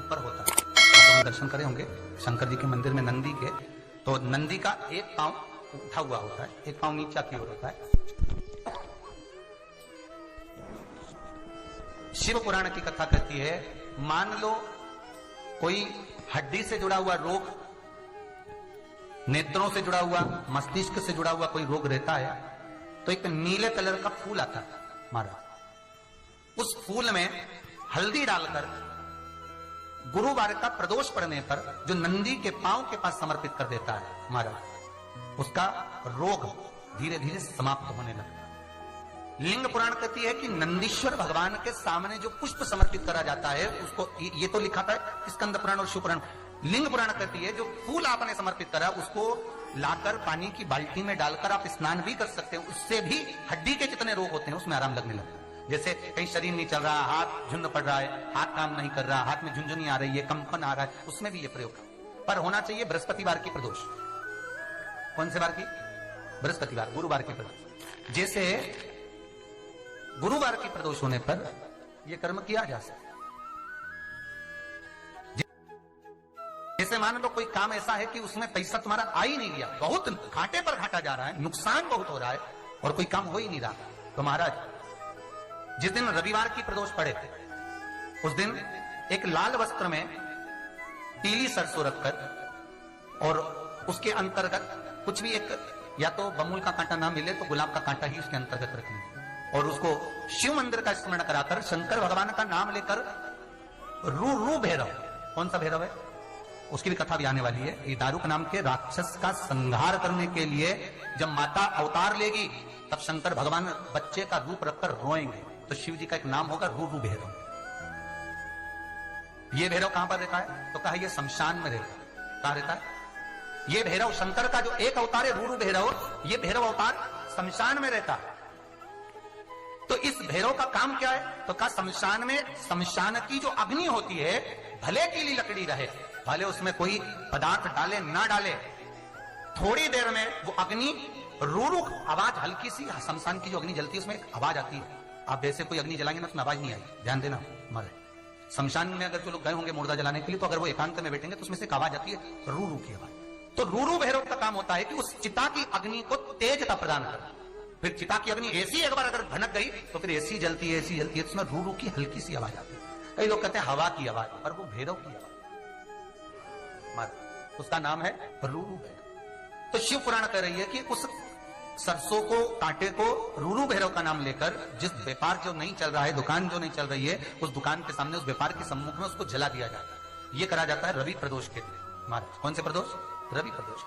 ऊपर होता है। तो हम दर्शन करे होंगे शंकर जी के मंदिर में नंदी के, तो नंदी का एक पांव उठा हुआ होता है, एक पांव नीचा की ओर होता है। शिव पुराण की कथा कहती है, मान लो कोई हड्डी से जुड़ा हुआ रोग, नेत्रों से जुड़ा हुआ, मस्तिष्क से जुड़ा हुआ कोई रोग रहता है, तो एक नीले कलर का फूल आता है महाराज। उस फूल में हल्दी डालकर गुरुवार का प्रदोष पड़ने पर जो नंदी के पांव के पास समर्पित कर देता है महाराज, उसका रोग धीरे धीरे समाप्त होने लगता है। लिंग पुराण कहती है कि नंदीश्वर भगवान के सामने जो पुष्प समर्पित करा जाता है उसको, ये तो लिखा था स्कंद पुराण और शिव पुराण। लिंग पुराण कहती है जो फूल आपने समर्पित करा उसको लाकर पानी की बाल्टी में डालकर आप स्नान भी कर सकते हो, उससे भी हड्डी के जितने रोग होते हैं उसमें आराम लगने लगता है। जैसे कहीं शरीर नहीं चल रहा, हाथ झुंड पड़ रहा है, हाथ काम नहीं कर रहा, हाथ में झुंझुनी आ रही है, कंपन आ रहा है, उसमें भी ये प्रयोग पर होना चाहिए बृहस्पतिवार की प्रदोष। कौन से वार की? बृहस्पतिवार, गुरुवार की प्रदोष। जैसे गुरुवार की प्रदोष होने पर यह कर्म किया जा सकता है। जैसे मान लो कोई काम ऐसा है कि उसमें पैसा तुम्हारा आ ही नहीं गया, बहुत घाटे पर घाटा जा रहा है, नुकसान बहुत हो रहा है और कोई काम हो ही नहीं रहा, तो महाराज जिस दिन रविवार की प्रदोष पड़े उस दिन एक लाल वस्त्र में पीली सरसों रखकर और उसके अंतर्गत कुछ भी एक, या तो बमूल का कांटा ना मिले तो गुलाब का कांटा ही उसके अंतर्गत रखना और उसको शिव मंदिर का स्मरण कराकर शंकर भगवान का नाम लेकर रू रू भैरव, कौन सा भैरव है उसकी भी कथा भी आने वाली है। ये दारुक नाम के राक्षस का संहार करने के लिए जब माता अवतार लेगी तब शंकर भगवान बच्चे का रूप रखकर रोएंगे, तो शिव जी का एक नाम होगा रू रू भैरव। ये भैरव कहां पर रहता है? तो कहा ये शमशान में रहता है। कहां रहता है ये भैरव? शंकर का जो एक अवतार है रू रू भैरव, ये भैरव अवतार शमशान में रहता है। तो इस भैरव का काम क्या है? तो कहा शमशान में, शमशान की जो अग्नि होती है भले की ली लकड़ी रहे, भले उसमें कोई पदार्थ डाले ना डाले, थोड़ी देर में वो अग्नि रू आवाज, हल्की सी शमशान की जो अग्नि जलती है उसमें आवाज आती है। आप वैसे कोई अग्नि जलाएंगे ना उसमें आवाज नहीं आएगी, ध्यान देना मरे। शमशान में अगर जो लोग गए होंगे मुर्दा जलाने के लिए, तो अगर वो एकांत में बैठेंगे तो उसमें से एक आवाज आती है रू की आवाज। तो रू भैरव का काम होता है कि उस चिता की अग्नि को तेजता प्रदान करना। फिर चिता की अग्नि ऐसी एक बार अगर भनक गई तो फिर ऐसी जलती है, ऐसी जलती है, उसमें रू की हल्की सी आवाज आती है। कई लोग कहते हैं हवा की आवाज, पर वो भैरव की आवाज, उसका नाम है रू भैरव। तो शिव पुराण कह रही है कि उस सरसों को, कांटे को रूरू भैरव का नाम लेकर जिस व्यापार जो नहीं चल रहा है, दुकान जो नहीं चल रही है, उस दुकान के सामने, उस व्यापार के सम्मुख में उसको जला दिया जाता है। ये करा जाता है रवि प्रदोष के दिन महाराज। कौन से प्रदोष? रवि प्रदोष।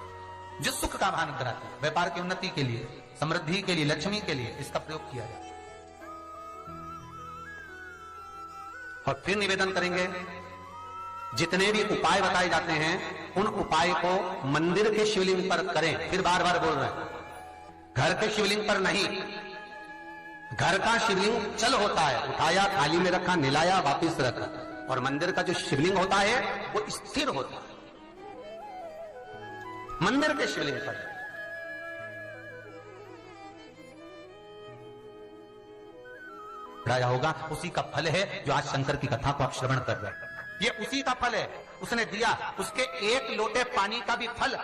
जो सुख का भान कराता है, व्यापार की उन्नति के लिए, समृद्धि के लिए, लक्ष्मी के लिए इसका प्रयोग किया जाता है। और फिर निवेदन करेंगे, जितने भी उपाय बताए जाते हैं उन उपाय को मंदिर के शिवलिंग पर करें। फिर बार बार बोल रहे हैं, घर के शिवलिंग पर नहीं। घर का शिवलिंग चल होता है, उठाया, थाली में रखा, निलाया, वापिस रखा, और मंदिर का जो शिवलिंग होता है वो स्थिर होता है। मंदिर के शिवलिंग पर होगा, उसी का फल है जो आज शंकर की कथा को आप श्रवण कर रहे हैं। ये उसी का फल है, उसने दिया। उसके एक लोटे पानी का भी फल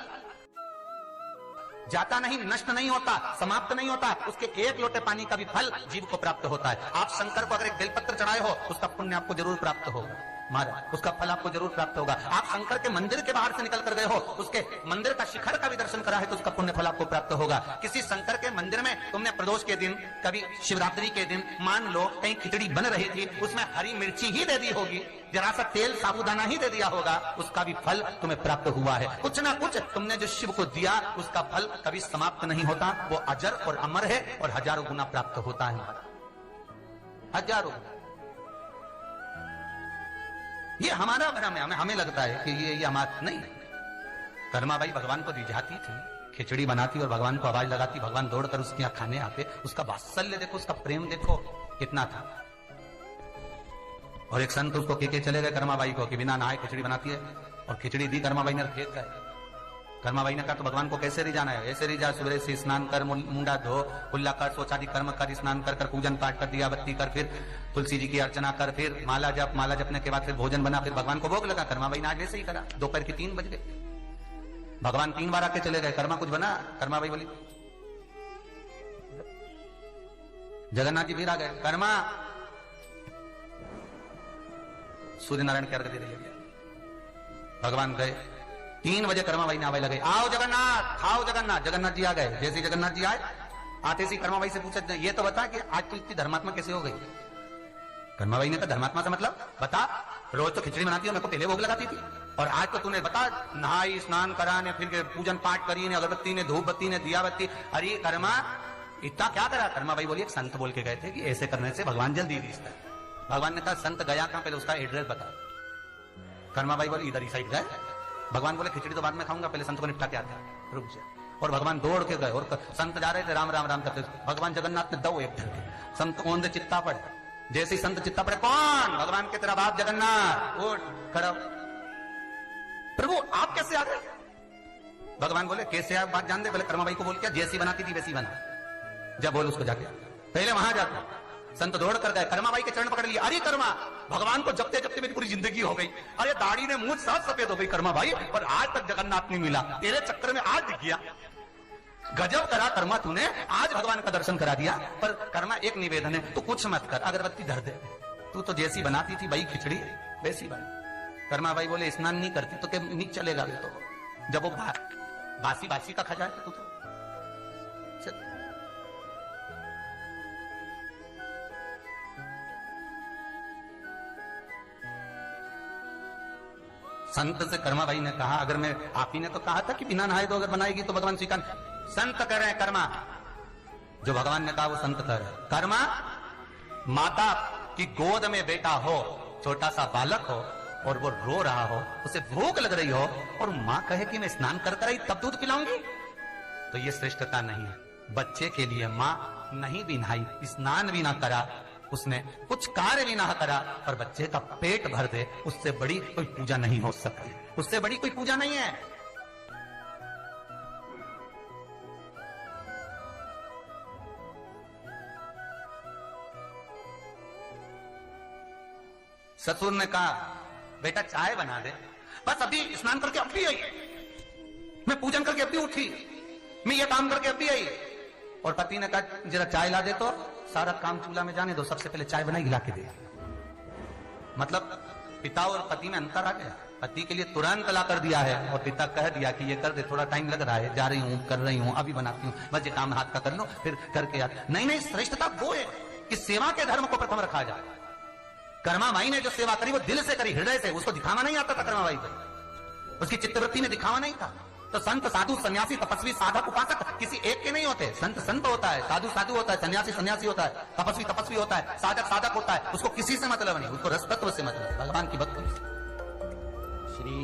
जाता नहीं, नष्ट नहीं होता, समाप्त नहीं होता। उसके एक लोटे पानी का भी फल जीव को प्राप्त होता है। आप शंकर को अगर एक बेलपत्र चढ़ाए हो, उसका पुण्य आपको जरूर प्राप्त होगा महाराज, उसका फल आपको जरूर प्राप्त होगा। आप शंकर के मंदिर के बाहर से निकल कर गए हो, उसके मंदिर का शिखर का भी दर्शन करा है, तो उसका पुण्य फल आपको प्राप्त होगा। किसी शंकर के मंदिर में तुमने प्रदोष के दिन, कभी शिवरात्रि के दिन, मान लो कहीं खिचड़ी बन रही थी, उसमें हरी मिर्ची ही दे दी होगी, जरा सा तेल साबुदाना ही दे दिया होगा, उसका भी फल तुम्हें प्राप्त हुआ है। कुछ ना कुछ तुमने जो शिव को दिया, उसका फल कभी समाप्त नहीं होता, वो अजर और अमर है और हजारों गुना प्राप्त होता है, हजारों। ये हमारा भ्रम है, हमें लगता है कि ये हमारा नहीं। कर्माबाई भगवान को रिझाती थी, खिचड़ी बनाती और भगवान को आवाज लगाती, भगवान दौड़कर उसके यहाँ खाने आते। उसका वात्सल्य देखो, उसका प्रेम देखो कितना था। और एक संत उसको के चले गए कर्माबाई को कि बिना नहाए खिचड़ी बनाती है, और खिचड़ी दी कर्माबाई ने, फेंक गए। कर्माबाई ने कहा तो भगवान को कैसे रिझाना है? ऐसे रिझा, सुबह से स्नान कर, मुंडा धो, कुल्ला कर, शौचादि कर्म कर, स्नान कर पूजन पाठ कर, दिया बत्ती कर, फिर तुलसी जी की अर्चना कर, फिर माला जपने के बाद फिर भोजन बना, फिर भगवान को भोग लगा। कर्माबाई ने आज वैसे ही करा। दोपहर के 3 बज गए, भगवान 3 बार आके चले गए। कर्मा कुछ बना? कर्माबाई बोली, जगन्नाथ जी फिर आ गए। कर्मा सूर्य नारायण की अर्घ्य दे रही है। भगवान गए, 3 बजे कर्माबाई ने आवे लगे, आओ जगन्नाथ, खाओ जगन्नाथ। जगन्नाथ जी आ गए। जैसे जगन्नाथ जी आए, आते से कर्माबाई से पूछा, ये तो बता कि आज तू इतनी धर्मात्मा कैसे हो गई? कर्माबाई ने कहा, धर्मात्मा से मतलब? बता, रोज तो खिचड़ी बनाती हो, मेरे को पहले भोग लगाती थी, और आज तो तूने बता नहाई, स्नान करा ने, फिर पूजन पाठ करी ने, अगरबत्ती ने, धूप बत्ती ने, दिया बत्ती। अरे कर्मा इतना क्या करा? कर्माबाई बोली, एक संत बोल के गए थे कि ऐसे करने से भगवान जल्दी दिखता है। भगवान ने कहा, संत गया कहां, पहले उसका एड्रेस बता। कर्माबाई बोली, इधर ही साइड गए। भगवान बोले, खिचड़ी तो बाद में खाऊंगा, पहले संत को निपटा के आता है, रुक जा। और भगवान दौड़ के गए, और संत जा रहे थे, राम राम राम करते। भगवान जगन्नाथ ने दो एक धर के, संत ओंधे चित्ता पड़े। जैसे ही संत चित्ता पड़े, कौन? भगवान के तेरा बाप जगन्नाथ। उठ खड़ा, प्रभु आप कैसे आ गए? भगवान बोले, कैसे आप बात जान दे, पहले कर्माबाई को बोल क्या, जैसी बनाती थी वैसी बना। जब बोल उसको जाके, पहले वहां जाते। संत दौड़ कर गए, कर्माबाई के चरण पकड़ लिए। अरे कर्मा, भगवान को जपते जपते मेरी पूरी जिंदगी हो गई। अरे दाढ़ी ने मुंह साफ सफेद हो गई कर्माबाई, पर आज तक जगन्नाथ नहीं मिला। तेरे चक्कर में आज दिख गया। गजब करा कर्मा तूने, आज भगवान का दर्शन करा दिया। पर कर्मा एक निवेदन है, तू कुछ मत कर, अगरबत्ती धर दे। तू तो जैसी बनाती थी भाई खिचड़ी, वैसी बनी। कर्माबाई बोले, स्नान नहीं करती तो क्या नहीं चलेगा? तो जब वो बासी बासी का खा जाए तू तो संत से कर्माबाई ने कहा, अगर मैं, आप ही ने तो कहा था कि बिना नहाए तो अगर बनाएगी तो भगवान स्वीकार। संत कह रहे हैं कर्मा, जो भगवान ने कहा वो संत कह रहे हैं। कर्मा, माता की गोद में बेटा हो, छोटा सा बालक हो, और वो रो रहा हो, उसे भूख लग रही हो, और मां कहे कि मैं स्नान कर कर आई तब दूध पिलाऊंगी, तो ये श्रेष्ठता नहीं है। बच्चे के लिए मां नहीं भी नहाई, स्नान भी ना करा, उसने कुछ कार्य भी ना करा, पर बच्चे का पेट भर दे, उससे बड़ी कोई पूजा नहीं हो सकती। उससे बड़ी कोई पूजा नहीं है। ससुर ने कहा, बेटा चाय बना दे। बस अभी स्नान करके अब भी आई, मैं पूजन करके अब भी उठी, मैं ये काम करके अब भी आई। और पति ने कहा, जरा चाय ला दे, तो सारा काम चूल्हा में जाने दो, सबसे पहले चाय बनाई, गिला के दे। मतलब पिता और पति में अंतर आ गया। पति के लिए तुरंत ला कर दिया है, और पिता कह दिया कि ये कर दे, थोड़ा टाइम लग रहा है, जा रही हूं, कर रही हूं, अभी बनाती हूं, बस ये काम हाथ का कर लो, फिर करके यार। नहीं, श्रेष्ठता वो है कि सेवा के धर्म को प्रथम रखा जाए। कर्माबाई ने जो सेवा करी वो दिल से करी, हृदय से। उसको दिखावा नहीं आता था कर्माबाई को, उसकी चित्तवृत्ति में दिखावा नहीं था। तो संत, साधु, सन्यासी, तपस्वी, साधक, उपासक किसी एक के नहीं होते। संत संत होता है, साधु साधु होता है, सन्यासी सन्यासी होता है, तपस्वी तपस्वी होता है, साधक साधक होता है। उसको किसी से मतलब नहीं, उसको रस तत्व से मतलब, भगवान की भक्ति। श्री